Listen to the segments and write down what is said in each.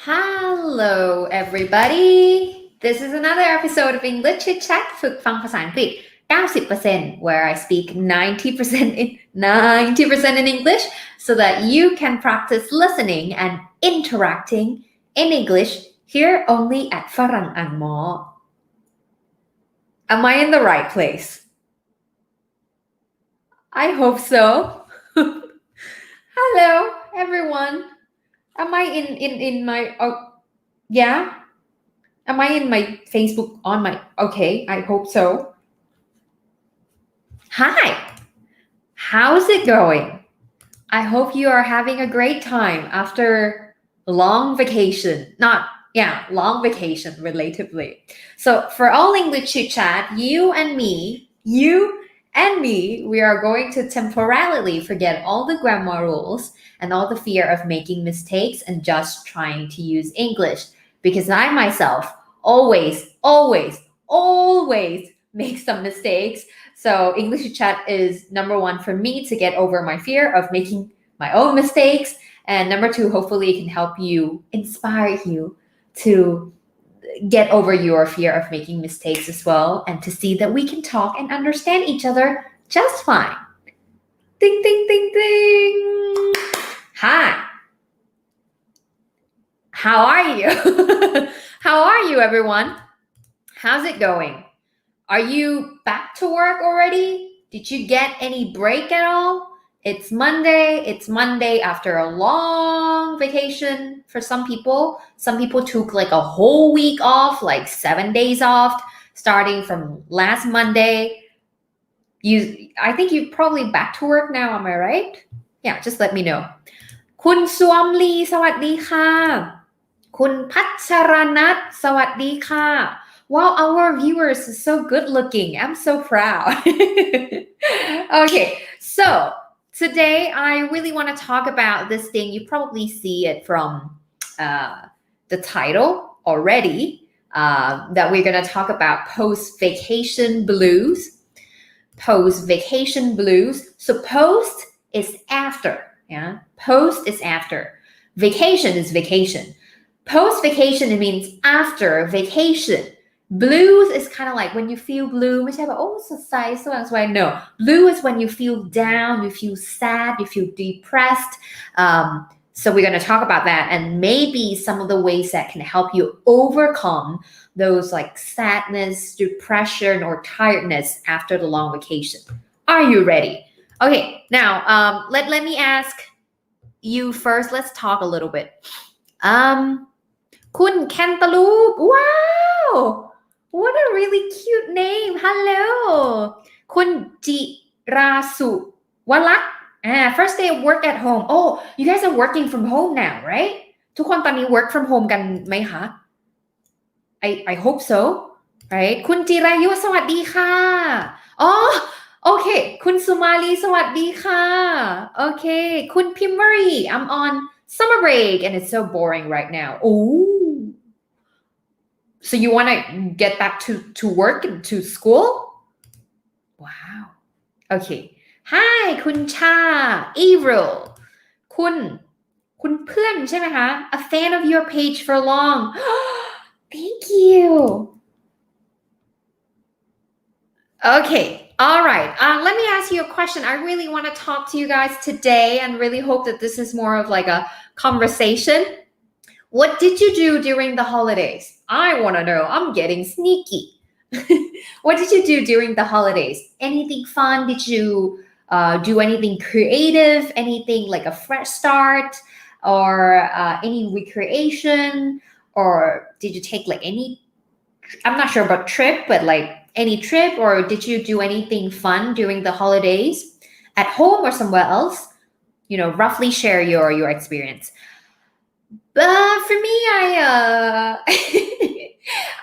Hello, everybody. This is another episode of English Chit Chat ฝึกฟังภาษาอังกฤษ 90% where I speak 90% in English so that you can practice listening and interacting in English here only at ฝรั่งอ่านหมอ Am I in the right place? I hope so. Hello, everyone.Am I in my yeah? Am I in my Facebook on my okay, I hope so. Hi. How's it going? I hope you are having a great time after long vacation. Long vacation relatively. So for all English chit chat, you and me, we are going to temporarily forget all the grammar rules and all the fear of making mistakes and just trying to use English because I myself always make some mistakes. So English chat is number one for me to get over my fear of making my own mistakes. And number two, hopefully it can help you, inspire you to get over your fear of making mistakes as well and to see that we can talk and understand each other just fine. Ding, ding, ding, ding. Hi. How are you? How are you, everyone? How's it going? Are you back to work already? Did you get any break at all? It's Monday after a long vacation for some people. Some people took like a whole week off, like 7 days off, starting from last Monday. I think you're probably back to work now, am I right? Yeah, just let me know. คุณสวมลีสวัสดีค่ะคุณพัชรนัทสวัสดีค่ะ Wow, our viewers are so good looking. I'm so proud. Okay, so today I really want to talk about this thing. You probably see it from the title already, that we're going to talk about post-vacation blues. Post-vacation blues. So post is after. Yeah, post is after. Vacation is vacation. Post-vacation, it means after vacation. Blues is kind of like when you feel blue. ไม่ใช่แบบ oh สดใสสว่างไสว No, blue is when you feel down, you feel sad, you feel depressed. So we're going to talk about that and maybe some of the ways that can help you overcome those like sadness, depression, or tiredness after the long vacation. Are you ready? Okay, now let me ask you first. Let's talk a little bit. คุณแคนตาลูป Wow! What a really cute name. Hello. คุณจิราสุวลักษณ์ First day of work at home. Oh, you guys are working from home now, right? ทุกคนตอนนี้ work from home กันไหมคะ I hope so, right? คุณจิรายุสวัสดีค่ะ Okay. คุณสุมาลีสวัสดีค่ะ Okay. คุณพิมพ์วรี I'm on summer break and it's so boring right now. So you want to get back to work and to school? Wow. Okay. Hi, คุณชา Avril. คุณเพื่อนใช่ไหมคะ A fan of your page for long. Thank you. Okay. All right. Let me ask you a question. I really want to talk to you guys today and really hope that this is more of like a conversation. What did you do during the holidays? I want to know. I'm getting sneaky. What did you do during the holidays? Anything fun? Did you do anything creative? Anything like a fresh start? Or any recreation? Or did you take like any, I'm not sure about trip, but like any trip? Or did you do anything fun during the holidays at home or somewhere else? You know, roughly share your experience. But for me,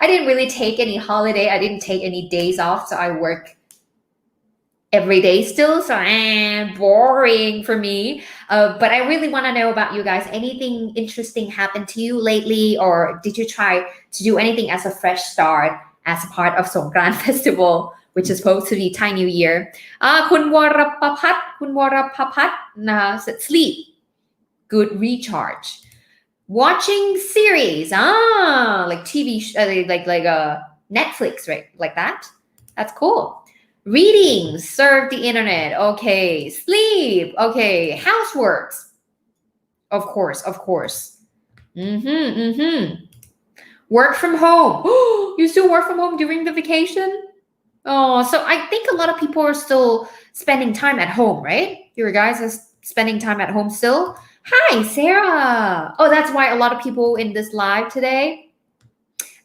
I didn't really take any holiday. I didn't take any days off. So I work every day still. So boring for me. But I really want to know about you guys. Anything interesting happened to you lately? Or did you try to do anything as a fresh start as a part of Songkran Festival, which is supposed to be Thai New Year? คุณวรประพัฒน์นะคะ sleep. Good recharge. watching series, like TV, like Netflix, right? Like that. That's cool. Reading, surf the internet. Okay. Sleep. Okay. Houseworks. Of course. Work from home. You still work from home during the vacation? Oh, so I think a lot of people are still spending time at home, right? You guys are spending time at home still? Hi, Sarah. Oh, that's why a lot of people in this live today.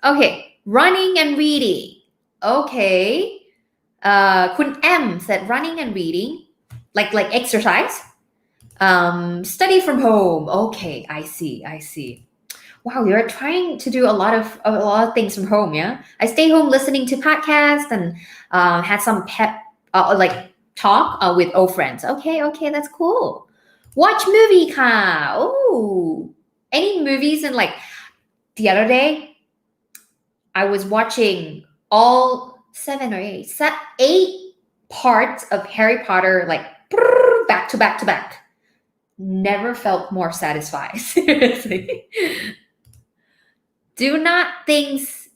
Okay, running and reading. Okay. Kun M said running and reading, like exercise. Study from home. Okay, I see. Wow, you're trying to do a lot of things from home, yeah? I stay home listening to podcasts and had some pep like talk with old friends. Okay, that's cool. Watch movie ka. Oh, any movies? And like the other day, I was watching all 7 or 8 parts of Harry Potter, like back to back. Never felt more satisfied. Seriously. Do not things,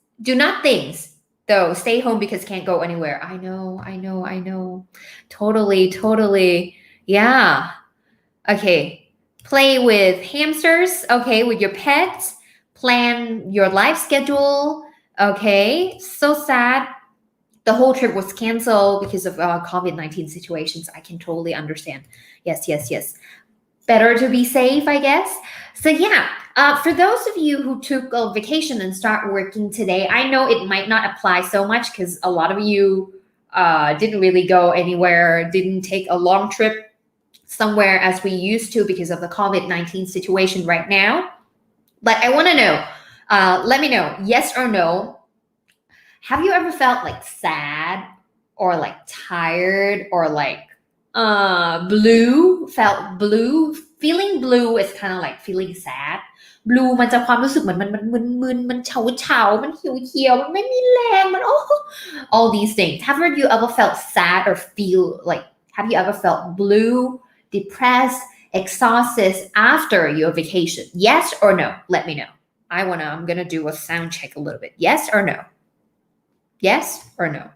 though. Stay home because can't go anywhere. I know. Totally. Yeah. Okay. Play with hamsters. Okay. With your pets. Plan your life schedule. Okay. So sad. The whole trip was canceled because of COVID-19 situations. I can totally understand. Yes. Better to be safe, I guess. So yeah, for those of you who took a vacation and start working today, I know it might not apply so much because a lot of you didn't really go anywhere, didn't take a long trip somewhere as we used to because of the COVID-19 situation right now. But I want to know, let me know, yes or no. Have you ever felt like sad or like tired or like blue? Felt blue? Feeling blue is kind of like feeling sad. Blue มันจะความรู้สึกเหมือนมันมึนๆมันเฉาๆมันเหี่ยวๆมันไม่มีแรงมันall these things. Have you ever felt sad or feel like, have you ever felt blue, depressed, exhausted after your vacation? Yes or no? Let me know. I'm gonna do a sound check a little bit. Yes or no? Yes or no?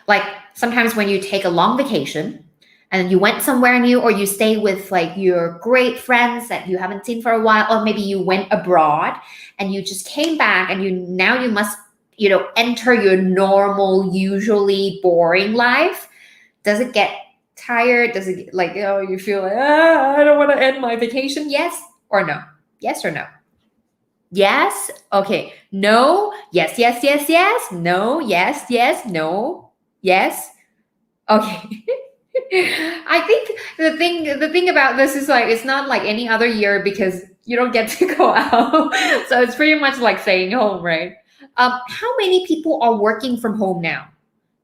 Like sometimes when you take a long vacation and you went somewhere new or you stay with like your great friends that you haven't seen for a while, or maybe you went abroad and you just came back and you must enter your normal, usually boring life. Does it get tired? Does it like you feel like I don't want to end my vacation? Yes or no? Yes or no? Yes. Okay. No. Yes. No. Yes. No. Yes. Okay. I think the thing about this is like it's not like any other year because you don't get to go out. So it's pretty much like staying home, right? How many people are working from home now?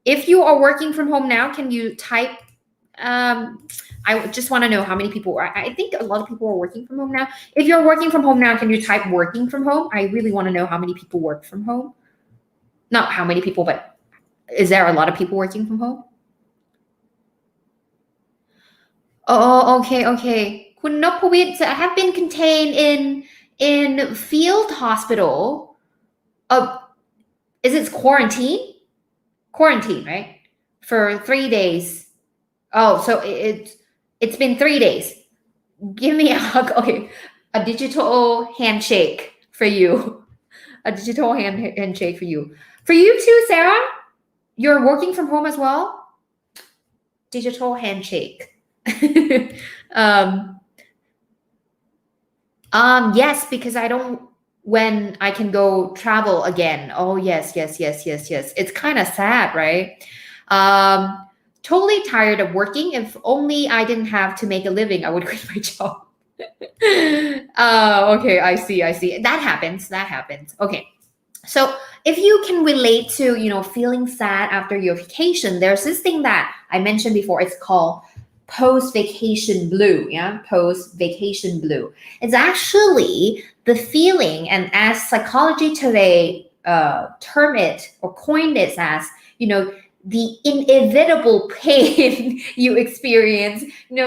If you are working from home now, can you type I just want to know how many people are. I think a lot of people are working from home now. If you're working from home now, can you type working from home? I really want to know how many people work from home. Not how many people, but is there a lot of people working from home? Oh, okay. Kun Nopawit have been contained in field hospital. Is it quarantine? Quarantine, right? For 3 days. Oh, so it's been 3 days. Give me a digital handshake for you. A digital handshake for you. For you too, Sarah? You're working from home as well? Digital handshake. Yes, because I don't when I can go travel again. Oh yes. It's kind of sad, right? Totally tired of working. If only I didn't have to make a living, I would quit my job. Okay, I see. That happens. Okay. So if you can relate to, feeling sad after your vacation, there's this thing that I mentioned before. It's called post-vacation blue. Yeah, post-vacation blue. It's actually the feeling, and as psychology today term it or coined it as, the inevitable pain you experience,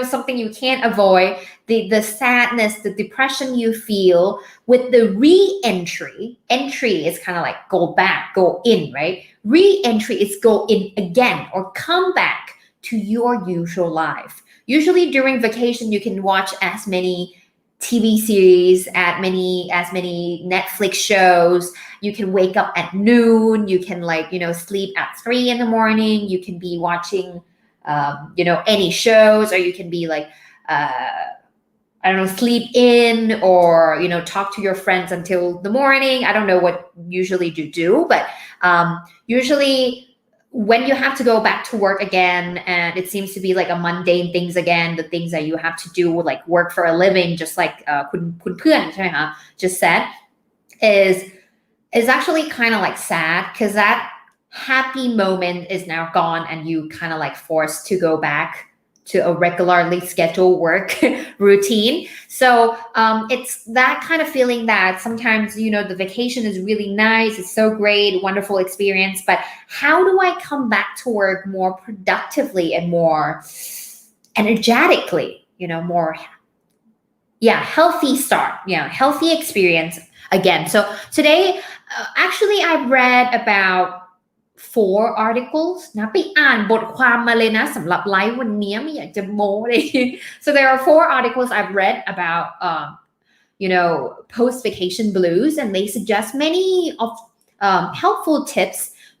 something you can't avoid, the sadness, the depression you feel with the re-entry. Entry is kind of like go back, go in, right? Re-entry is go in again or come back to your usual life. Usually during vacation, you can watch as many TV series, as many Netflix shows. You can wake up at noon. You can sleep at 3 in the morning. You can be watching, any shows, or you can be sleep in, or talk to your friends until the morning. I don't know what usually you do, but usually when you have to go back to work again, and it seems to be like a mundane things again, the things that you have to do, like work for a living, just like คุณเพื่อนใช่ไหมคะ just said, is actually kind of like sad, because that happy moment is now gone, and you kind of like forced to go back to a regularly scheduled work routine. So it's that kind of feeling that sometimes, the vacation is really nice, it's so great, wonderful experience, but how do I come back to work more productively and more energetically, more, healthy start, healthy experience again. So today, actually I've read about 4 articles นะไปอ่านบทความมาเลยนะสำหรับไลฟ์วันนี้ไม่อยากจะโม้เลย So there are 4 articles I've read about post-vacation blues, and they suggest many of helpful tips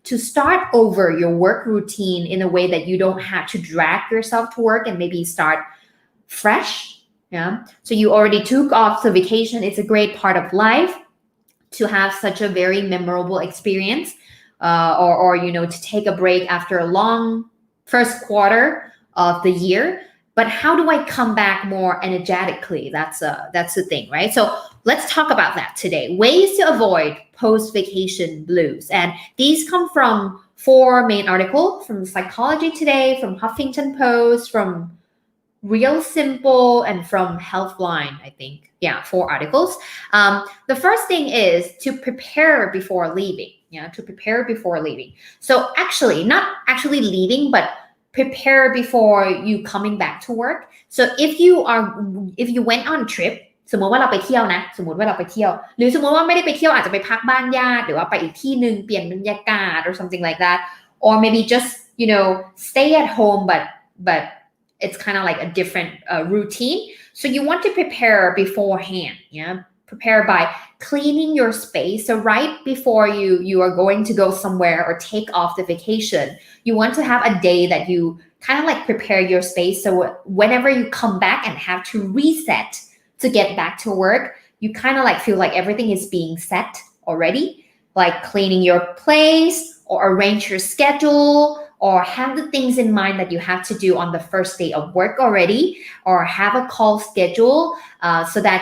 to start over your work routine in a way that you don't have to drag yourself to work, and maybe start fresh. So you already took off the vacation. It's a great part of life to have such a very memorable experience. Or to take a break after a long first quarter of the year, but how do I come back more energetically? That's the thing, right? So let's talk about that today. Ways to avoid post-vacation blues, and these come from 4 main articles from Psychology Today, from Huffington Post, from Real Simple, and from Healthline, I think. 4 articles. The first thing is to prepare before leaving. To prepare before leaving. So actually, not actually leaving, but prepare before you coming back to work. So if you went on a trip สมมติว่าเราไปเที่ยวนะสมมติว่าเราไปเที่ยวหรือสมมติว่าไม่ได้ไปเที่ยวอาจจะไปพักบ้านญาติหรือว่าไปอีกที่นึงเปลี่ยนบรรยากาศ or something like that, or maybe just stay at home, but it's kind of like a different routine. So you want to prepare beforehand. Prepare by cleaning your space. So right before you are going to go somewhere or take off the vacation, you want to have a day that you kind of like prepare your space. So whenever you come back and have to reset to get back to work, you kind of like feel like everything is being set already, like cleaning your place or arrange your schedule, or have the things in mind that you have to do on the first day of work already, or have a call schedule so that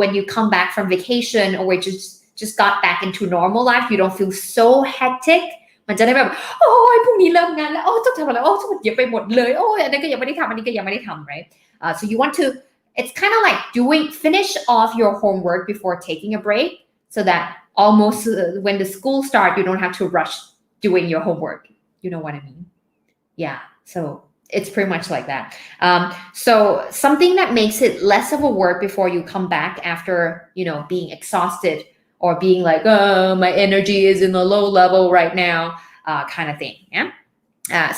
when you come back from vacation or just got back into normal life, you don't feel so hectic. มันจะได้แบบโอ้ยพรุ่งนี้เริ่มงานแล้วต้องทำอะไรต้องเยอะไปหมดเลยอันนั้นก็ยังไม่ได้ทำอันนี้ก็ยังไม่ได้ทำ right? So you want to, it's kind of like finish off your homework before taking a break, so that almost when the school starts, you don't have to rush doing your homework. You know what I mean? So it's pretty much like that. So something that makes it less of a work before you come back after, being exhausted or being like, my energy is in a low level right now, kind of thing.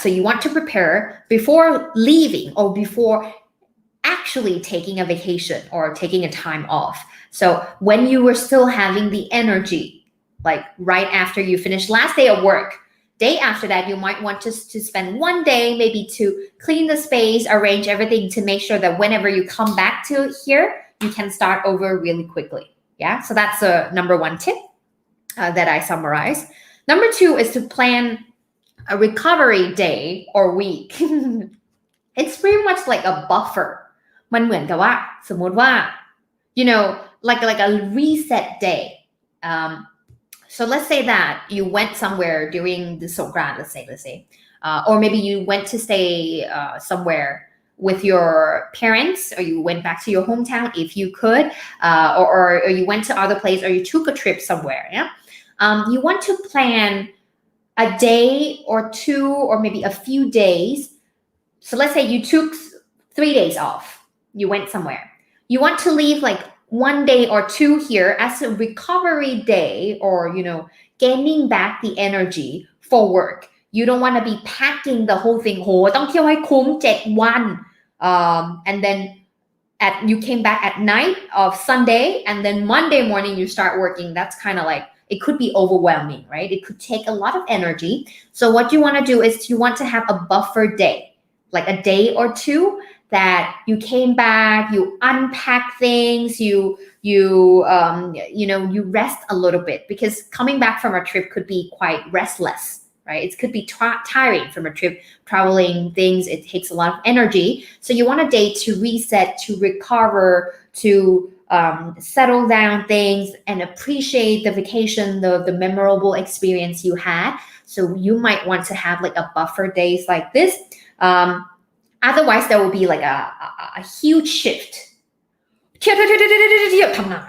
So you want to prepare before leaving or before actually taking a vacation or taking a time off. So when you were still having the energy, like right after you finish last day of work, day after that, you might want to spend 1 day maybe to clean the space, arrange everything to make sure that whenever you come back to here, you can start over really quickly. So that's number 1 tip that I summarize. Number 2 is to plan a recovery day or week. It's pretty much like a buffer. มันเหมือนกับว่าสมมติว่า like a reset day. So let's say that you went somewhere during the Songkran, let's say, or maybe you went to stay somewhere with your parents, or you went back to your hometown if you could, or you went to other place, or you took a trip somewhere. You want to plan a day or two or maybe a few days. So let's say you took 3 days off. You went somewhere. You want to leave like 1 day or two here as a recovery day or, gaining back the energy for work. You don't want to be packing the whole thing. โหต้องเที่ยวให้คุ้ม7 วัน and then you came back at night of Sunday and then Monday morning you start working. That's kind of like, it could be overwhelming, right? It could take a lot of energy. So what you want to do is you want to have a buffer day, like a day or two that you came back, you unpack things, you rest a little bit, because coming back from a trip could be quite restless, right? It could be tiring from a trip, traveling things. It takes a lot of energy. So you want a day to reset, to recover, to settle down things and appreciate the vacation, the memorable experience you had. So you might want to have like a buffer days like this. Otherwise, there will be like a huge shift. ทำงาน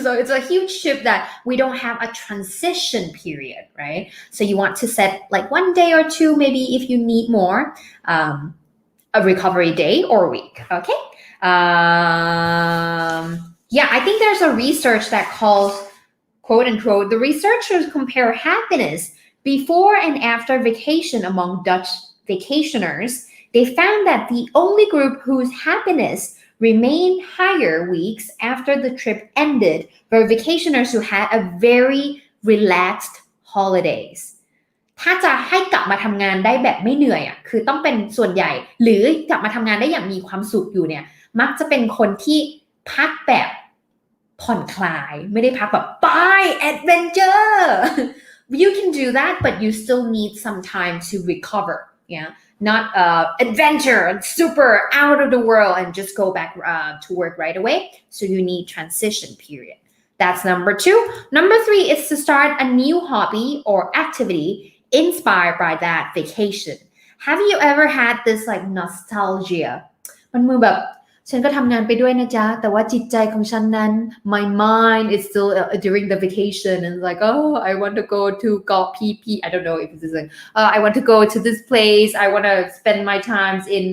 So it's a huge shift that we don't have a transition period, right? So you want to set like 1 day or two, maybe if you need more, a recovery day or week, okay? I think there's a research that calls, quote unquote, the researchers compare happiness before and after vacation among Dutch vacationers. They found that the only group whose happiness remained higher weeks after the trip ended were vacationers who had a very relaxed holidays. ถ้าจะให้กลับมาทำงานได้แบบไม่เหนื่อยคือต้องเป็นส่วนใหญ่หรือกลับมาทำงานได้อย่างมีความสุขอยู่เนี่ยมักจะเป็นคนที่พักแบบผ่อนคลายไม่ได้พักแบบไป adventure. You can do that, but you still need some time to recover. Not adventure, super out of the world and just go back to work right away. So you need transition period. That's number 2. Number 3 is to start a new hobby or activity inspired by that vacation. Have you ever had this like nostalgia? มันเหมือนแบบฉันก็ทำงานไปด้วยนะจ๊ะแต่ว่าจิตใจของฉันนั้น my mind is still during the vacation and like I want to go to Got PP. I don't know if this is like I want to go to this place. I want to spend my times in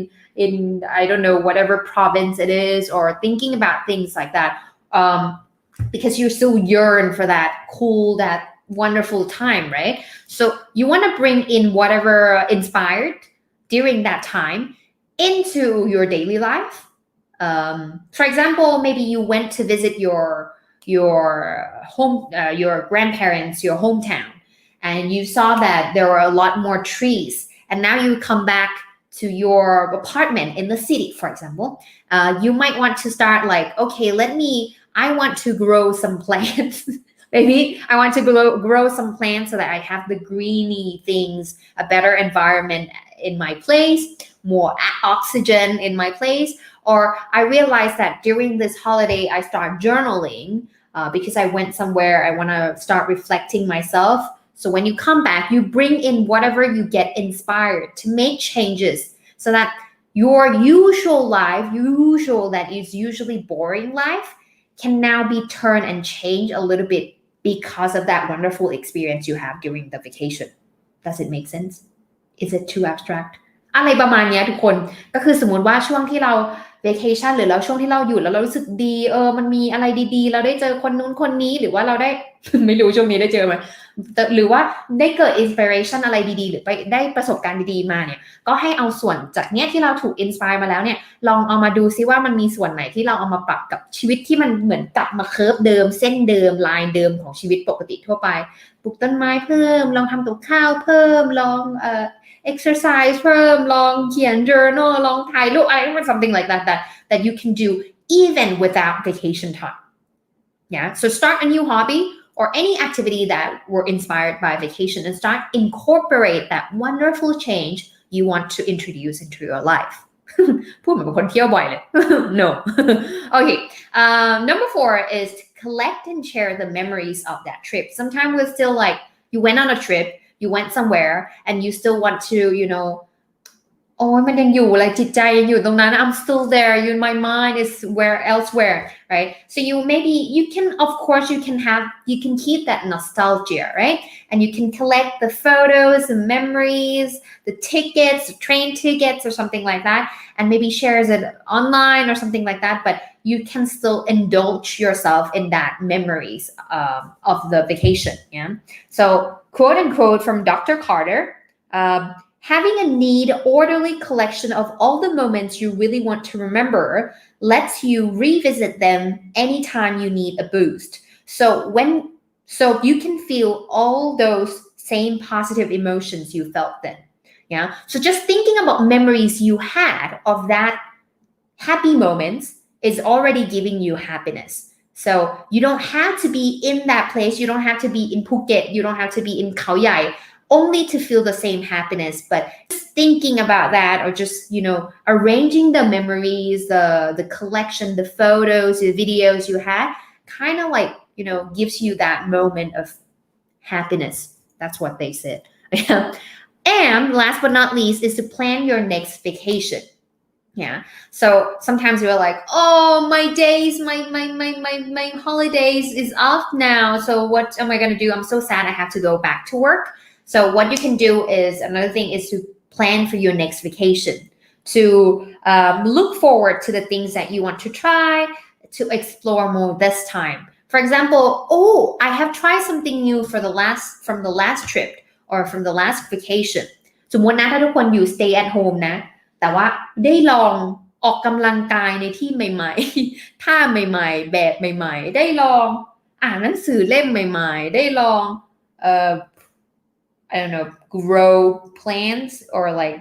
I don't know whatever province it is, or thinking about things like that because you still yearn for that cool, that wonderful time, right? So you want to bring in whatever inspired during that time into your daily life. For example, maybe you went to visit your home, your grandparents, your hometown, and you saw that there were a lot more trees, and now you come back to your apartment in the city, for example. You might want to start like, okay, I want to grow some plants. Maybe I want to grow some plants so that I have the greeny things, a better environment in my place, more oxygen in my place. Or I realized that during this holiday, I start journaling because I went somewhere. I want to start reflecting myself. So when you come back, you bring in whatever you get inspired to make changes so that your usual life, that is usually boring life, can now be turned and changed a little bit because of that wonderful experience you have during the vacation. Does it make sense? Is it too abstract? อะไรประมาณนี้ทุกคนก็คือสมมติว่าช่วงที่เรา vacation หรือเราช่วงที่เราอยู่แล้วเรารู้สึกดีมันมีอะไรดีๆเราได้เจอคนนู้นคนนี้หรือว่าเราได้ ไม่รู้ช่วงนี้ได้เจอไหมหรือว่าได้เกิด inspiration อะไรดีๆหรือไปได้ประสบการณ์ดีๆมาเนี่ยก็ให้เอาส่วนจากเนี้ยที่เราถูก inspire มาแล้วเนี่ยลองเอามาดูซิว่ามันมีส่วนไหนที่เราเอามาปรับกับชีวิตที่มันเหมือนกลับมาเคิร์ฟเดิมเส้นเดิมลายเดิมของชีวิตปกติทั่วไปปลูกต้นไม้เพิ่มลองทำกับข้าวเพิ่มลองexercise เพิ่มลองเขียน journal ลองถ่ายรูปอะไร something like that you can do even without vacation time. So start a new hobby or any activity that were inspired by vacation and start incorporate that wonderful change you want to introduce into your life. พูดเหมือนเป็นคนเที่ยวบ่อยเลย No. Okay. Number 4 is to collect and share the memories of that trip. Sometimes we're still like, you went on a trip, you went somewhere and you still want to, โอ้ยมันยังอยู่เลยจิตใจยังอยู่ตรงนั้น I'm still there you my mind is where elsewhere right so you can of course you can keep that nostalgia right and you can collect the photos the memories the tickets the train tickets or something like that and maybe shares it online or something like that but you can still indulge yourself in that memories of the vacation yeah so quote unquote from Dr. Carter having a neat, orderly collection of all the moments you really want to remember lets you revisit them anytime you need a boost. So you can feel all those same positive emotions you felt then. Yeah. So just thinking about memories you had of that happy moments is already giving you happiness. So you don't have to be in that place. You don't have to be in Phuket. You don't have to be in Khao Yai only to feel the same happiness, but just thinking about that or just, arranging the memories, the collection, the photos, the videos you had, kind of like, gives you that moment of happiness. That's what they said. And last but not least is to plan your next vacation. Yeah. So sometimes we're like, oh, my days, my holidays is off now. So what am I going to do? I'm so sad I have to go back to work. So what you can do is another thing is to plan for your next vacation, to look forward to the things that you want to try, to explore more this time. For example, I have tried something new from the last trip or from the last vacation. สมมตินะถ้าทุกคนอยู่ stay at home นะแต่ว่าได้ลองออกกำลังกายในที่ใหม่ๆท่าใหม่ๆแบบใหม่ๆได้ลองอ่านหนังสือเล่มใหม่ๆได้ลองI don't know, grow plants or like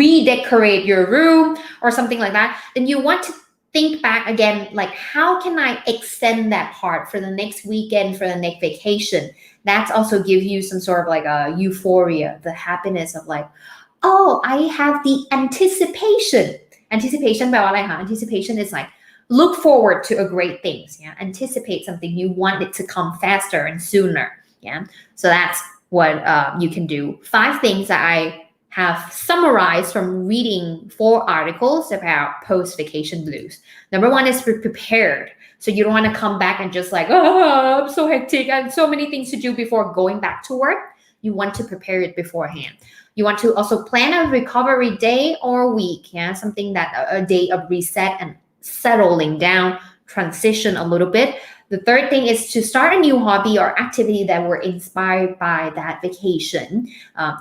redecorate your room or something like that, then you want to think back again, like how can I extend that part for the next weekend, for the next vacation? That's also give you some sort of like a euphoria, the happiness of like, oh, I have the anticipation. Anticipation แปลว่าอะไรคะ Anticipation is like look forward to a great things. Yeah, anticipate something. You want it to come faster and sooner. Yeah, so that's what you can do. 5 things that I have summarized from reading 4 articles about post-vacation blues. Number 1 is be prepared. So you don't want to come back and just like, oh, I'm so hectic. I have so many things to do before going back to work. You want to prepare it beforehand. You want to also plan a recovery day or week. Yeah, something that a day of reset and settling down, transition a little bit. The third thing is to start a new hobby or activity that were inspired by that vacation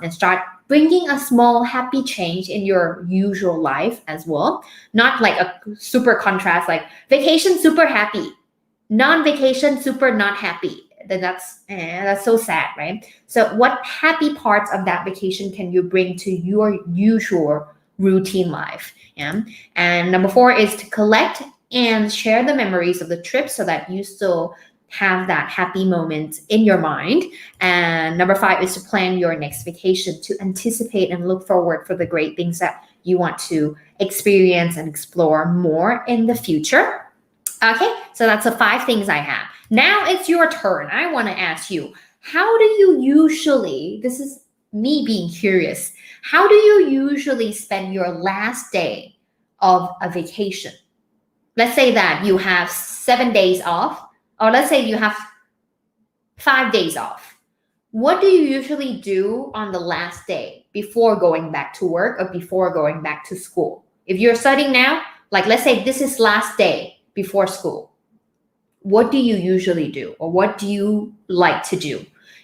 and start bringing a small happy change in your usual life as well. Not like a super contrast, like vacation super happy, non-vacation super not happy. Then that's so sad, right? So what happy parts of that vacation can you bring to your usual routine life? Yeah. And number 4 is to collect and share the memories of the trip so that you still have that happy moment in your mind. And number 5 is to plan your next vacation, to anticipate and look forward for the great things that you want to experience and explore more in the future. Okay, so that's the 5 things I have. Now it's your turn. I want to ask you, how do you usually, this is me being curious, how do you usually spend your last day of a vacation? Let's say that you have 7 days off, or let's say you have 5 days off. What do you usually do on the last day before going back to work or before going back to school? If you're studying now, like let's say this is last day before school. What do you usually do? Or what do you like to do?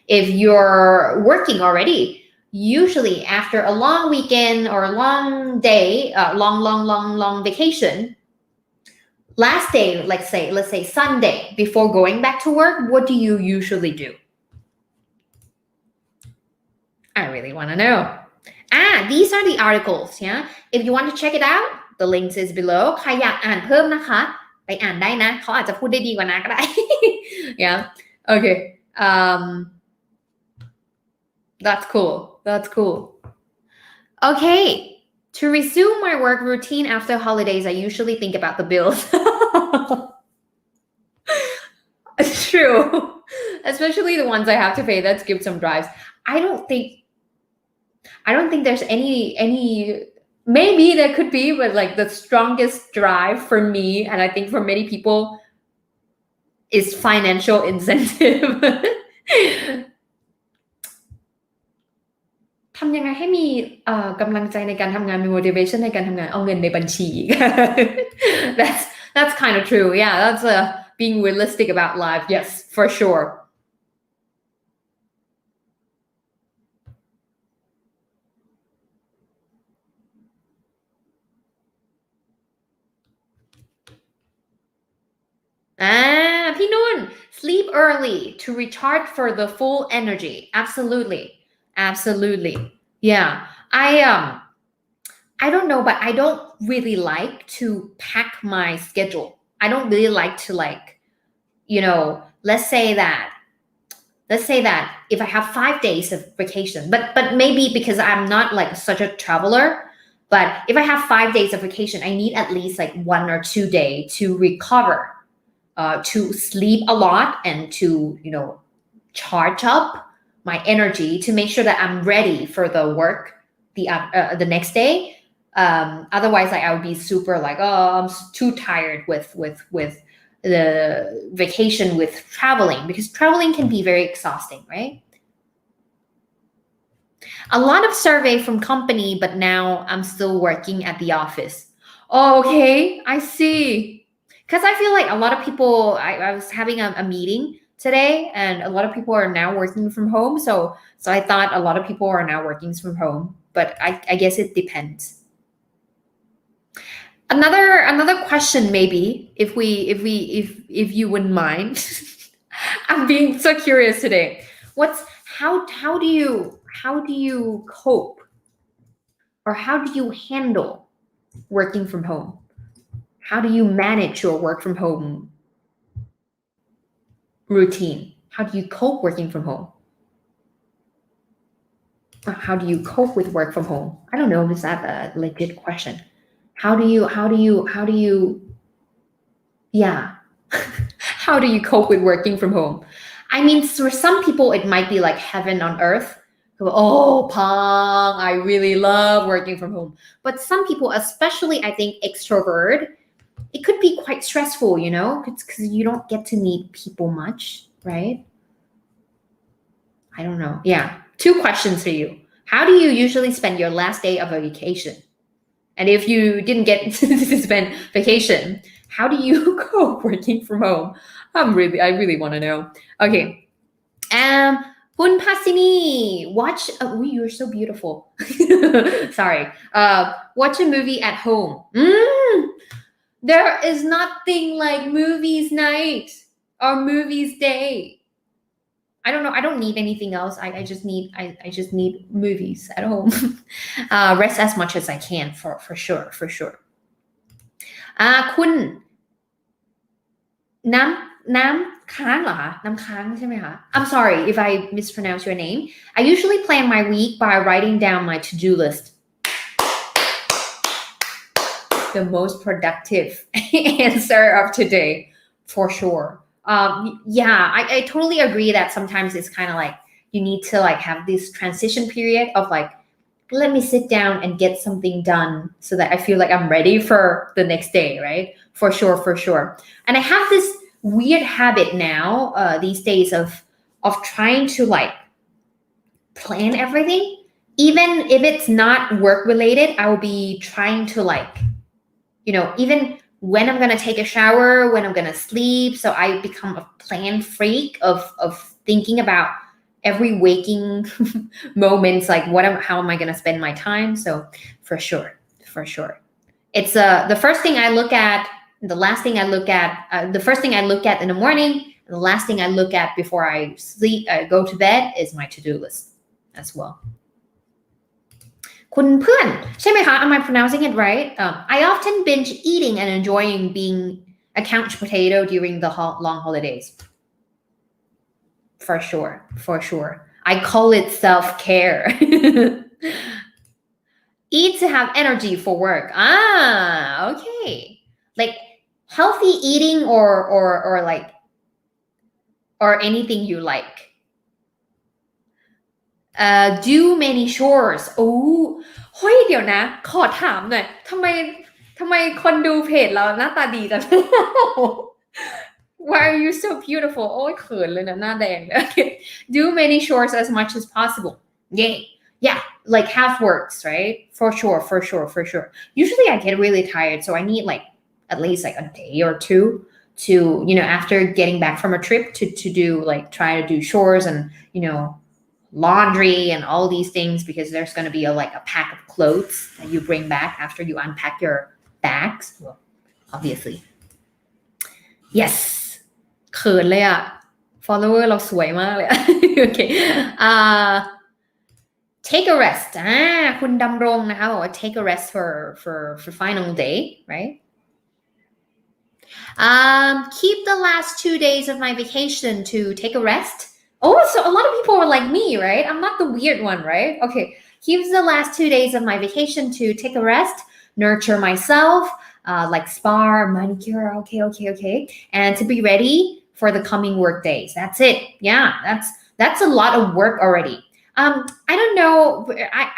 If you're working already, usually after a long weekend or a long day, long vacation, last day, let's say Sunday, before going back to work, what do you usually do? I really want to know. These are the articles, yeah? If you want to check it out, the links is below. ใครอยากอ่านเพิ่มนะคะไปอ่านได้นะเขาอาจจะพูดได้ดีกว่านะก็ได้ Yeah. Okay. That's cool. Okay. To resume my work routine after holidays, I usually think about the bills. It's true. Especially the ones I have to pay. That's give some drives. I don't think there's any maybe there could be, but like the strongest drive for me, and I think for many people, is financial incentive. ทำยังไงให้มีกำลังใจในการทำงานมี motivation ในการทำงานเอาเงินในบัญชี that's kind of true. Yeah, that's being realistic about life. Yes, for sure.พี่นุ่น sleep early to recharge for the full energy. Absolutely. Yeah, I don't know, but I don't really like to pack my schedule. I don't really like to let's say that if I have 5 days of vacation, but maybe because I'm not like such a traveler, but if I have 5 days of vacation, I need at least like 1 or 2 days to recover, to sleep a lot and to, charge up my energy to make sure that I'm ready for the work the next day. Otherwise, I would be super like, oh, I'm too tired with the vacation, with traveling, because traveling can be very exhausting, right? A lot of survey from company, but now I'm still working at the office. Oh, okay, I see. Because I feel like a lot of people, I was having a meeting today, and a lot of people are now working from home. So I thought a lot of people are now working from home, but I guess it depends. Another question, maybe, if you wouldn't mind. I'm being so curious today. How do you cope, or how do you handle working from home? How do you manage your work from home routine? How do you cope working from home? Or how do you cope with work from home? I don't know. Is that a legit question? How do you yeah. How do you cope with working from home? I mean, for some people, it might be like heaven on earth. Oh, Pong, I really love working from home. But some people, especially I think extrovert, it could be quite stressful, because you don't get to meet people much, right? I don't know. Yeah. 2 questions for you. How do you usually spend your last day of a vacation? And if you didn't get to spend vacation, how do you cope working from home? I really want to know. Okay. Punpasini, watch. Oh, you're so beautiful. Sorry. Watch a movie at home. There is nothing like movies night or movies day. I don't know. I don't need anything else. I just need movies at home. Rest as much as I can for sure. คุณน้ำค้างเหรอคะน้ำค้างใช่ไหมคะ I'm sorry if I mispronounce your name. I usually plan my week by writing down my to-do list. The most productive answer of today, for sure. Yeah, I totally agree that sometimes it's kind of like you need to like have this transition period of like, let me sit down and get something done so that I feel like I'm ready for the next day, right? For sure. And I have this weird habit now these days of trying to like plan everything. Even if it's not work related, I will be trying to like, even when I'm going to take a shower, when I'm going to sleep. So I become a plan freak of thinking about every waking moments, like how am I going to spend my time? So for sure. It's the first thing I look at, the last thing I look at, the first thing I look at in the morning, and the last thing I look at before I go to bed is my to-do list as well. คุณเพื่อนใช่ไหมคะ Am I pronouncing it right? I often binge eating and enjoying being a couch potato during the long holidays. For sure. I call it self-care. Eat to have energy for work. Okay. Like healthy eating or like or anything you like. Do many chores. Oh, เฮ้ยเดี๋ยวนะขอถามหน่อยทำไมคนดูเพจเราหน้าตาดีจัง Why are you so beautiful โอ้ยเขินเลยนะหน้าแดง Okay. Do many chores as much as possible. Yeah, like half works, right? For sure. Usually I get really tired, so I need like at least like a day or two to, after getting back from a trip to do like try to do chores and, laundry and all these things because there's going to be like a pack of clothes that you bring back after you unpack your bags. Well, obviously. Yes. เขินเลยอะ follower เราสวยมากเลย Okay. Take a rest. คุณดำรงนะคะบอกว่า take a rest for final day, right? Keep the last 2 days of my vacation to take a rest. Oh, so a lot of people are like me, right? I'm not the weird one, right? Okay. Keep the last 2 days of my vacation to take a rest, nurture myself, like spa, manicure, okay, and to be ready for the coming work days. That's it. Yeah, that's a lot of work already. I don't know.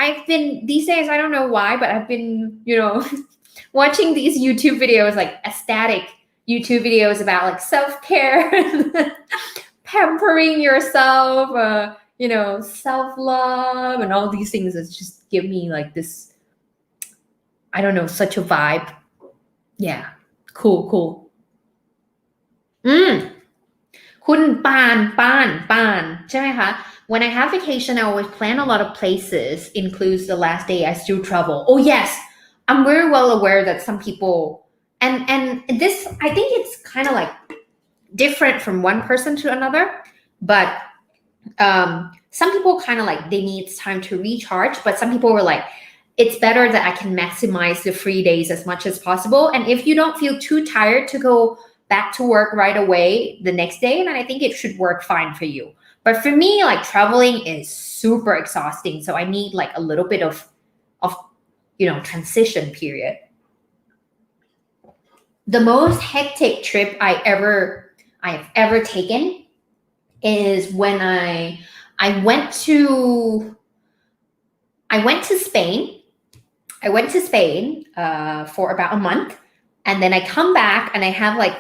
I've been these days. I don't know why, but I've been, watching these YouTube videos, like aesthetic YouTube videos about like self-care, pampering yourself, self-love, and all these things that just give me like this. I don't know, such a vibe. Yeah, cool. คุณปานใช่ไหมคะ When I have vacation, I always plan a lot of places, includes the last day I still travel. Oh yes, I'm very well aware that some people, and this, I think it's kind of like different from one person to another, but some people kind of like they need time to recharge, but some people were like, it's better that I can maximize the free days as much as possible, and if you don't feel too tired to go back to work right away the next day, then I think it should work fine for you. But for me, like traveling is super exhausting, so I need like a little bit of transition period. The most hectic trip I've ever taken is when I went to Spain. I went to Spain for about a month, and then I come back and I have like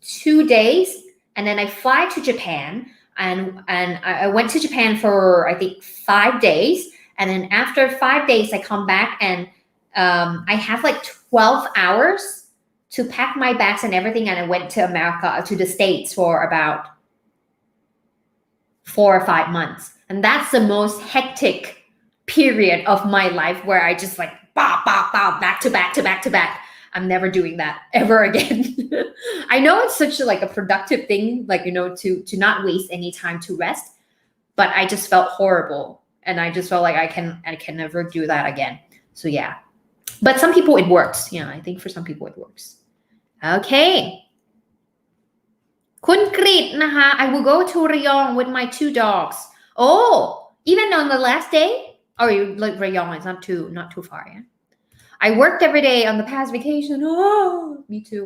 2 days, and then I fly to Japan, and I went to Japan for I think 5 days, and then after 5 days I come back and I have like 12 hours to pack my bags and everything, and I went to America, to the States for about 4 or 5 months, and that's the most hectic period of my life where I just like back to back. I'm never doing that ever again. I know it's such like a productive thing, like, to not waste any time to rest, but I just felt horrible, and I just felt like I can never do that again. So yeah, but some people it works. Yeah, I think for some people it works. Okay. คุณกฤษนะคะ I will go to Rayong with my 2 dogs. Oh, even on the last day? Oh, like Rayong is not too far, yeah? I worked every day on the past vacation. Oh, me too.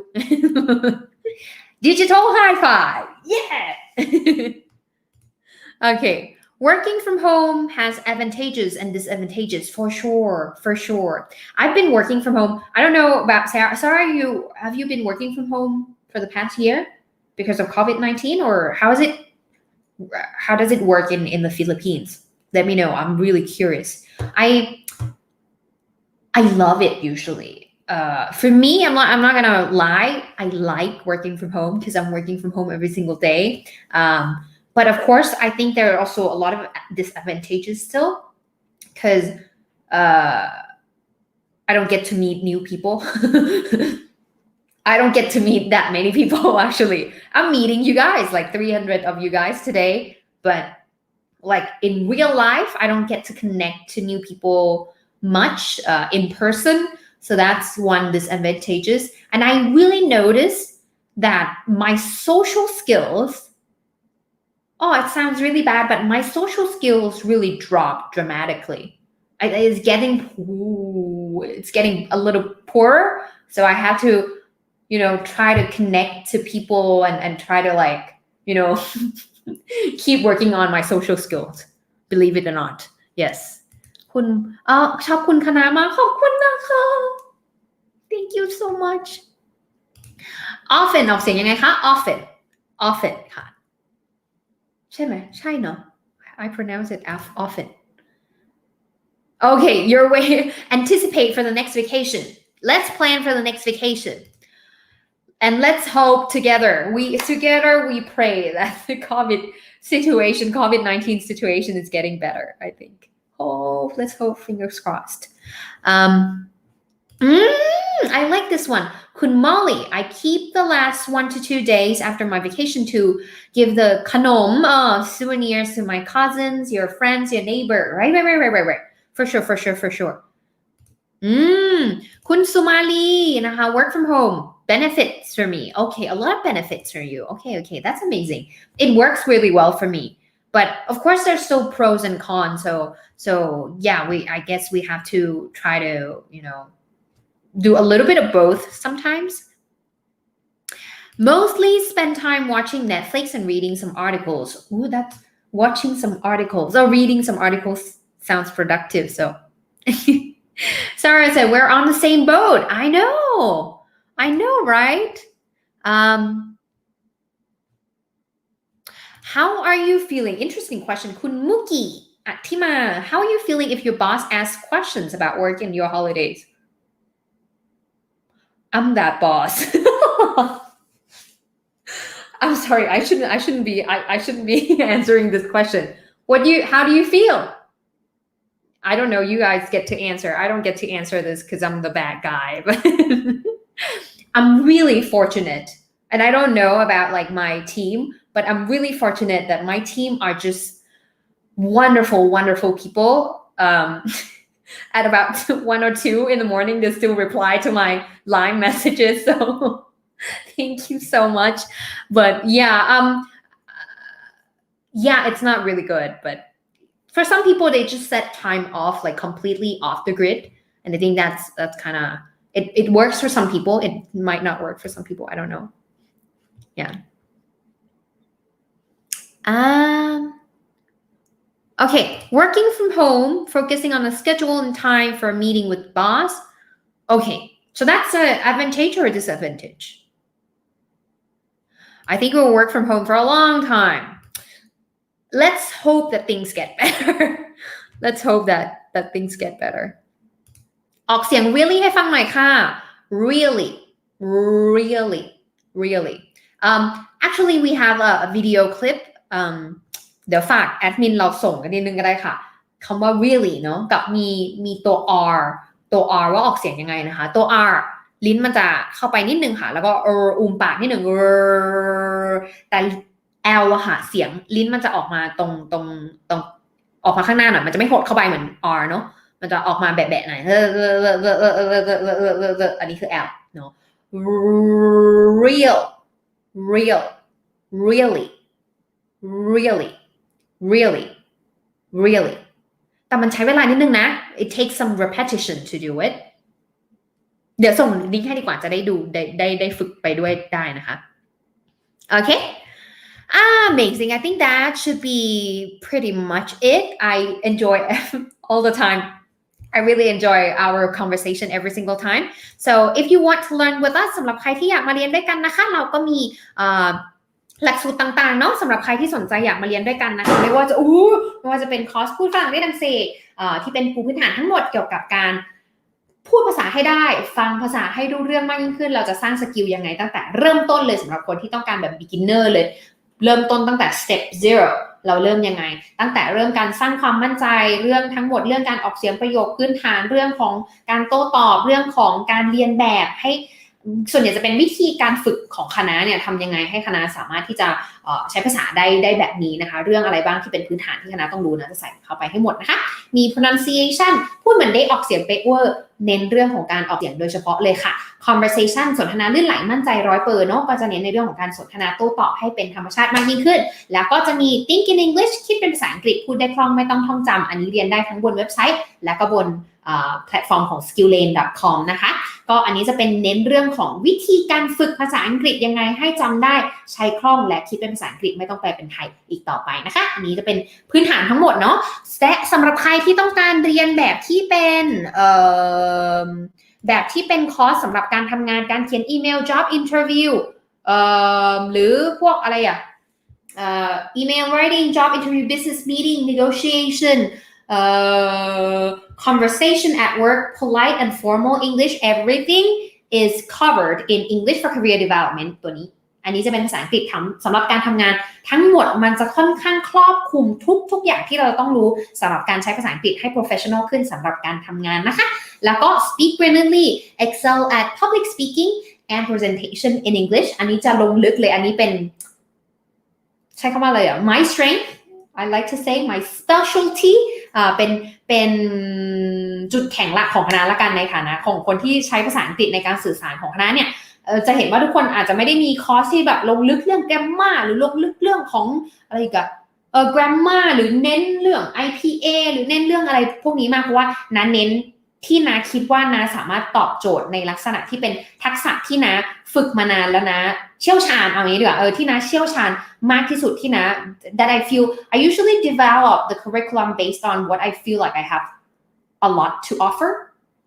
Digital high five. Yeah. Okay. Working from home has advantages and disadvantages for sure. I've been working from home. I don't know about Sarah. Sarah, have you been working from home for the past year because of COVID-19, or how does it work in the Philippines? Let me know. I'm really curious. I love it usually. For me, I'm not gonna lie. I like working from home because I'm working from home every single day. But of course, I think there are also a lot of disadvantages still, because I don't get to meet new people. I don't get to meet that many people actually. I'm meeting you guys, like 300 of you guys today, but like in real life, I don't get to connect to new people much in person, so that's one disadvantages. And I really noticed that my social skills, it sounds really bad, but my social skills really dropped dramatically. It's getting a little poorer, so I have to try to connect to people and try to like keep working on my social skills, believe it or not. Yes. คุณชอบคุณคณะมากขอบคุณนะคะ thank you so much often ออกเสียงยังไงคะ often ค่ะใช่ไหมใช่เนาะ I pronounce it often okay your way anticipate for the next vacation let's plan for the next vacation and let's hope together we pray that the COVID-19 situation is getting better I think let's hope fingers crossed I like this one คุณ Molly I keep the last 1 to 2 days after my vacation to give the ขนมsouvenirs to my cousins your friends your neighbor right for sure คุณสุมาลีนะคะ work from home benefits for me okay a lot of benefits for you okay that's amazing it works really well for me but of course there's still pros and cons so yeah I guess we have to try to do a little bit of both sometimes mostly spend time watching Netflix and reading some articles that's watching some articles or reading some articles sounds productive so Sarah said we're on the same boat I know right how are you feeling interesting question คุณ Muki อธิมา how are you feeling if your boss asks questions about work in your holidays I'm that boss I'm sorry I shouldn't be answering this question how do you feel I don't know you guys get to answer I don't get to answer this because I'm the bad guy but I'm really fortunate and I don't know about like my team but I'm really fortunate that my team are just wonderful people at about 1 or 2 in the morning they still reply to my line messages so thank you so much but yeah it's not really good but for some people they just set time off like completely off the grid and I think that's kind of it works for some people it might not work for some people I don't know yeah okay working from home focusing on the schedule and time for a meeting with boss okay so that's an advantage or a disadvantage I think we'll work from home for a long time let's hope that things get better let's hope that things get better ออกเสียง really ให้ฟังหน่อยค่ะ really actually we have a video clip เดี๋ยวฝากแอดมินเราส่งกันนิดนึงก็ได้ค่ะคำว่า really เนาะกับมีตัว r ว่าออกเสียงยังไงนะคะตัว r ลิ้นมันจะเข้าไปนิดนึงค่ะแล้วก็ปากนิดนึงแต่ L อะค่ะเสียงลิ้นมันจะออกมาตรงออกมาข้างหน้าหน่อยมันจะไม่หดเข้าไปเหมือน R เนาะมันจะออกมาแบะๆหน่อยอันนี้คือ L เนาะ really แต่มันใช้เวลานิดนึงนะ it takes some repetition to do it เดี๋ยวส่งลิงก์ให้ดีกว่าจะได้ดูได้ฝึกไปด้วยได้นะคะโอเคAmazing. I think that should be pretty much it. I enjoy all the time. I really enjoy our conversation every single time. So if you want to learn with us สำหรับใครที่อยากมาเรียนด้วยกันนะคะเราก็มีหลักสูตรต่างๆเนาะสำหรับใครที่สนใจอยากมาเรียนด้วยกันนะคะไม่ว่าจะเป็นคอร์สพูดฝรั่งได้ดังเซที่เป็นปูพื้นฐานทั้งหมดเกี่ยวกับการพูดภาษาให้ได้ฟังภาษาให้รู้เรื่องมากยิ่งขึ้นเราจะสร้างสกิลยังไงตั้งแต่เริ่มต้นเลยสำหรับคนที่ต้องการแบบ beginner เลยเริ่มต้นตั้งแต่ step 0เราเริ่มยังไงตั้งแต่เริ่มการสร้างความมั่นใจเรื่องทั้งหมดเรื่องการออกเสียงประโยคพื้นฐานเรื่องของการโต้ตอบเรื่องของการเรียนแบบให้ส่วนใหญ่จะเป็นวิธีการฝึกของคณะเนี่ยทำยังไงให้คณะสามารถที่จะใช้ภาษาได้แบบนี้นะคะเรื่องอะไรบ้างที่เป็นพื้นฐานที่คณะต้องรู้นะจะใส่เข้าไปให้หมดนะคะมี pronunciation พูดเหมือนได้ออกเสียงเป๊ะเวอร์เน้นเรื่องของการออกเสียงโดยเฉพาะเลยค่ะ conversation สนทนาลื่นไหลมั่นใจ 100% เนาะก็จะเน้นในเรื่องของการสนทนาโต้ตอบให้เป็นธรรมชาติมากยิ่งขึ้นแล้วก็จะมี think in English คิดเป็นภาษาอังกฤษพูดได้คล่องไม่ต้องท่องจำอันนี้เรียนได้ทั้งบนเว็บไซต์และก็บน แพลตฟอร์มของ skilllane.com นะคะก็อันนี้จะเป็นเน้นเรื่องของวิธีการฝึกภาษาอังกฤษยังไงให้จำได้ใช้คล่องและคิดเป็นภาษาอังกฤษไม่ต้องแปลเป็นไทยอีกต่อไปนะคะอันนี้จะเป็นพื้นฐานทั้งหมดเนาะและสำหรับใครที่ต้องการเรียนแบบที่เป็นคอร์สสำหรับการทำงานการเขียนอีเมล job interview หรือพวกอะไรemail writing, job interview, business meeting, negotiation, conversation at work, polite and formal English, everything is covered in English for Career Development ตัวนี้อันนี้จะเป็นภาษาอังกฤษสำหรับการทำงานทั้งหมดมันจะค่อนข้างครอบคลุมทุกอย่างที่เราต้องรู้สำหรับการใช้ภาษาอังกฤษให้ professional ขึ้นสำหรับการทำงานนะคะแล้วก็ speak brilliantly, excel at public speaking and presentation in English อันนี้จะลงลึกเลยอันนี้เป็นใช้คำว่าอะไรmy strength I like to say my specialty เป็นจุดแข็งหลักของคณะละกันในฐานะของคนที่ใช้ภาษาอังกฤษในการสื่อสารของคณะเนี่ยจะเห็นว่าทุกคนอาจจะไม่ได้มีคอร์สที่แบบลงลึกเรื่อง grammar หรือลงลึกเรื่องของอะไรกับgrammar หรือเน้นเรื่อง IPA หรือเน้นเรื่องอะไรพวกนี้มากเพราะว่าน้าเน้นที่น้าคิดว่าน้าสามารถตอบโจทย์ในลักษณะที่เป็นทักษะที่น้าฝึกมานานแล้วนะเชี่ยวชาญเอางี้ดีกว่าที่น้าเชี่ยวชาญมากที่สุดที่น้า that I feel I usually develop the curriculum based on what I feel like I have a lot to offer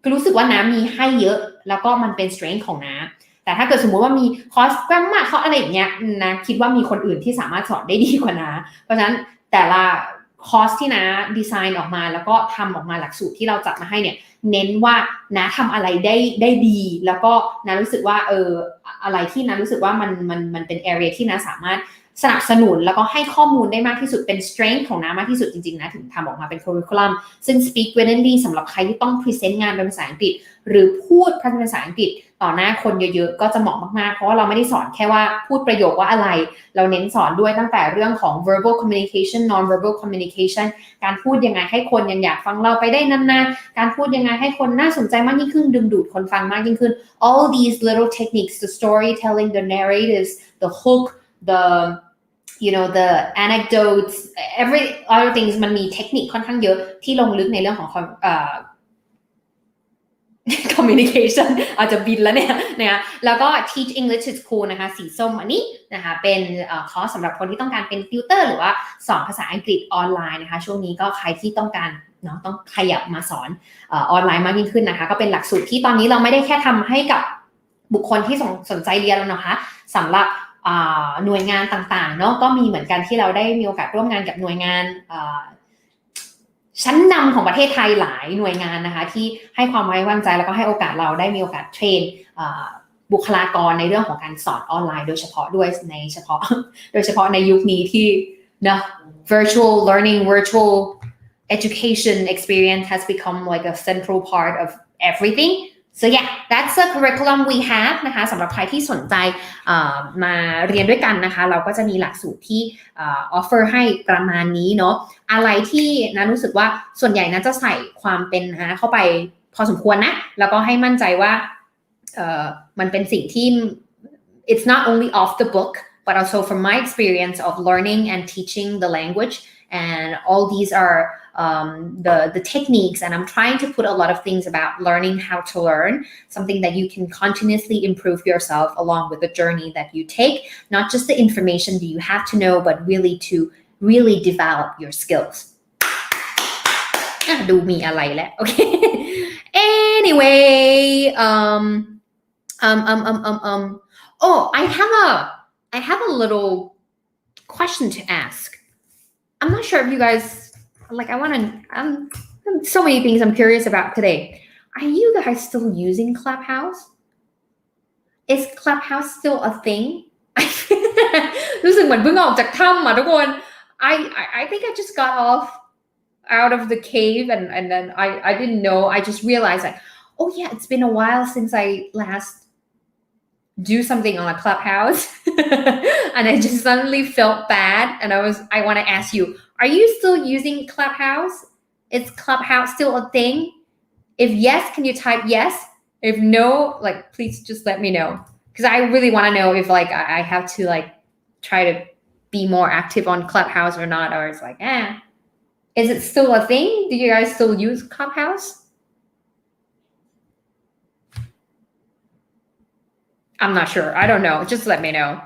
ก็รู้สึกว่าน้ามีให้เยอะแล้วก็มันเป็น strength ของน้าแต่ถ้าเกิดสมมุติว่ามีคอร์ส grammar คอร์สอะไรอย่างเงี้ยนะคิดว่ามีคนอื่นที่สามารถสอนได้ดีกว่านะเพราะฉะนั้นแต่ละคอร์สที่นะดีไซน์ออกมาแล้วก็ทำออกมาหลักสูตรที่เราจัดมาให้เนี่ยเน้นว่านะทำอะไรได้ดีแล้วก็นะรู้สึกว่าอะไรที่นะรู้สึกว่ามันเป็น area ที่นะสามารถสนับสนุนแล้วก็ให้ข้อมูลได้มากที่สุดเป็น strength ของน้ามากที่สุดจริงๆนะถึงทำออกมาเป็น curriculum ซึ่ง speak fluently สำหรับใครที่ต้อง present งานเป็นภาษาอังกฤษหรือพูดภาษาอังกฤษต่อหน้าคนเยอะๆก็จะเหมาะมากๆเพราะว่าเราไม่ได้สอนแค่ว่าพูดประโยคว่าอะไรเราเน้นสอนด้วยตั้งแต่เรื่องของ verbal communication non-verbal communication การพูดยังไงให้คนยังอยากฟังเราไปได้นานๆการพูดยังไงให้คนน่าสนใจมากยิ่งขึ้นดึงดูดคนฟังมากยิ่งขึ้น all these little techniques the storytelling the narratives the hook the anecdotes every other things มันมีเทคนิคค่อนข้างเยอะที่ลงลึกในเรื่องของcommunication อาจจะบินแล้วเนี่ยนะคะแล้วก็ teach English to school นะคะสีส้มอันนี้นะคะเป็นคอร์สสำหรับคนที่ต้องการเป็นติวเตอร์หรือว่าสอนภาษาอังกฤษออนไลน์นะคะช่วงนี้ก็ใครที่ต้องการเนาะต้องขยับมาสอนออนไลน์มากยิ่งขึ้นนะคะก็เป็นหลักสูตรที่ตอนนี้เราไม่ได้แค่ทำให้กับบุคคลที่สนใจเรียนแล้วนะคะสำหรับหน่วยงานต่างๆเนาะก็มีเหมือนกันที่เราได้มีโอกาสร่วมงานกับหน่วยงานชั้นนำของประเทศไทยหลายหน่วยงานนะคะที่ให้ความไว้วางใจแล้วก็ให้โอกาสเราได้มีโอกาสเทรนบุคลากรในเรื่องของการสอนออนไลน์โดยเฉพาะด้วยโดยเฉพาะในยุคนี้ที่นะ virtual learning virtual education experience has become like a central part of everything so yeah that's the curriculum we have นะคะสำหรับใครที่สนใจมาเรียนด้วยกันนะคะเราก็จะมีหลักสูตรที่offer ให้ประมาณนี้เนาะอะไรที่นะรู้สึกว่าส่วนใหญ่นะจะใส่ความเป็นเข้าไปพอสมควรนะแล้วก็ให้มั่นใจว่ามันเป็นสิ่งที่ it's not only off the book but also from my experience of learning and teaching the language and all these are the techniques and I'm trying to put a lot of things about learning how to learn something that you can continuously improve yourself along with the journey that you take not just the information that you have to know but really develop your skills ดูมีอะไรแล้วโอเค anyway oh I have a little question to ask I'm not sure if you guys like so many things I'm curious about today. Are you guys still using Clubhouse? Is Clubhouse still a thing? รู้สึกเหมือนเพิ่งออกจากถ้ำอ่ะทุกคน I think I just got out of the cave and then I didn't know. I just realized like, oh yeah, it's been a while since I last do something on a Clubhouse and I just suddenly felt bad and I want to ask you.Are you still using Clubhouse? Is Clubhouse still a thing? If yes, can you type yes? If no, like please just let me know. Because I really want to know if like I have to like try to be more active on Clubhouse or not, or it's like, is it still a thing? Do you guys still use Clubhouse? I'm not sure. I don't know. Just let me know.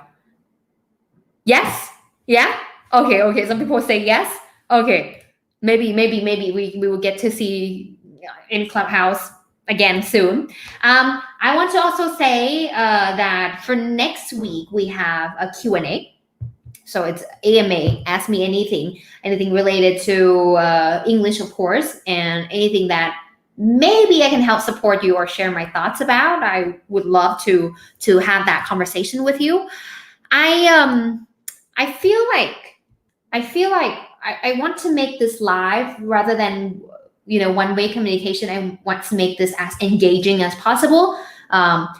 Yes? Yeah? Okay. Some people say yes. Okay. Maybe we will get to see in Clubhouse again soon. I want to also say that for next week we have a Q&A. So it's AMA, ask me anything related to English, of course, and anything that maybe I can help support you or share my thoughts about. I would love to have that conversation with you. I feel like I want to make this live rather than one-way communication. I want to make this as engaging as possible.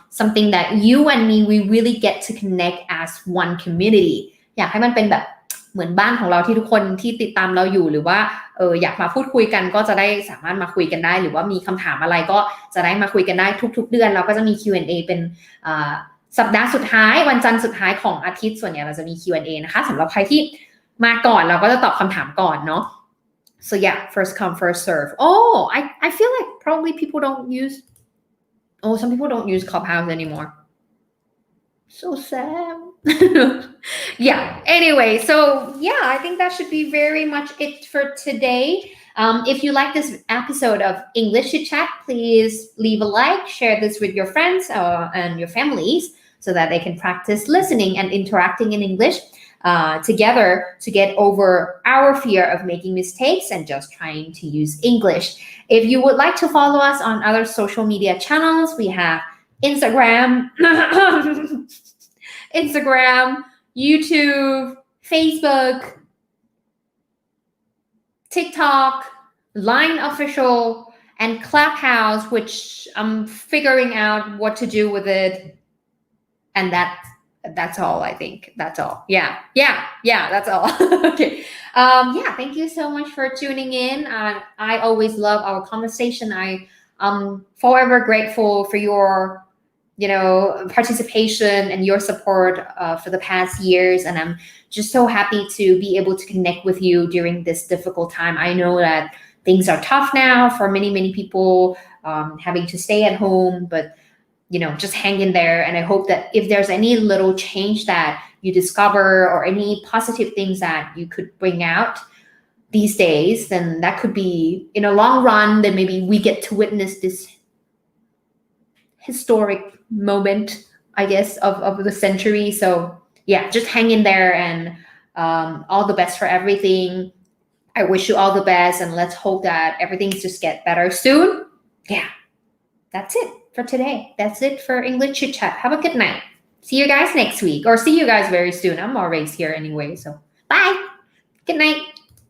Something that you and me, we really get to connect as one community. อยากให้มันเป็นแบบเหมือนบ้านของเราที่ทุกคนที่ติดตามเราอยู่หรือว่าอยากมาพูดคุยกันก็จะได้สามารถมาคุยกันได้หรือว่ามีคำถามอะไรก็จะได้มาคุยกันได้ทุกๆเดือนเราก็จะมี Q&A เป็นสัปดาห์สุดท้ายวันจันทร์สุดท้ายของอาทิตย์ส่วนใหญ่เราจะมี Q&A นะคะสำหรับใครที่มาก่อนเราก็จะตอบคำถามก่อนเนาะ so yeah first come first serve. I feel like probably some people don't use Clubhouse anymore. So sad. Yeah, anyway, so yeah, I think that should be very much it for today. If you like this episode of English Chit Chat, please leave a like, share this with your friends and your families so that they can practice listening and interacting in English together to get over our fear of making mistakes and just trying to use English. If you would like to follow us on other social media channels, we have Instagram, YouTube, Facebook, TikTok, Line Official, and Clubhouse, which I'm figuring out what to do with it. And that's all, I think. That's all. Yeah, that's all. Okay. Yeah, thank you so much for tuning in. I always love our conversation. I'm forever grateful for your participation and your support for the past years. And I'm just so happy to be able to connect with you during this difficult time. I know that things are tough now for many people having to stay at home, but just hang in there. And I hope that if there's any little change that you discover or any positive things that you could bring out these days, then that could be in a long run, then maybe we get to witness this historic moment, I guess, of the century. So yeah, just hang in there and all the best for everything. I wish you all the best and let's hope that everything just get better soon. Yeah, that's it for today. That's it for English Chit Chat. Have a good night. See you guys next week or see you guys very soon. I'm always here anyway, so bye. Good night.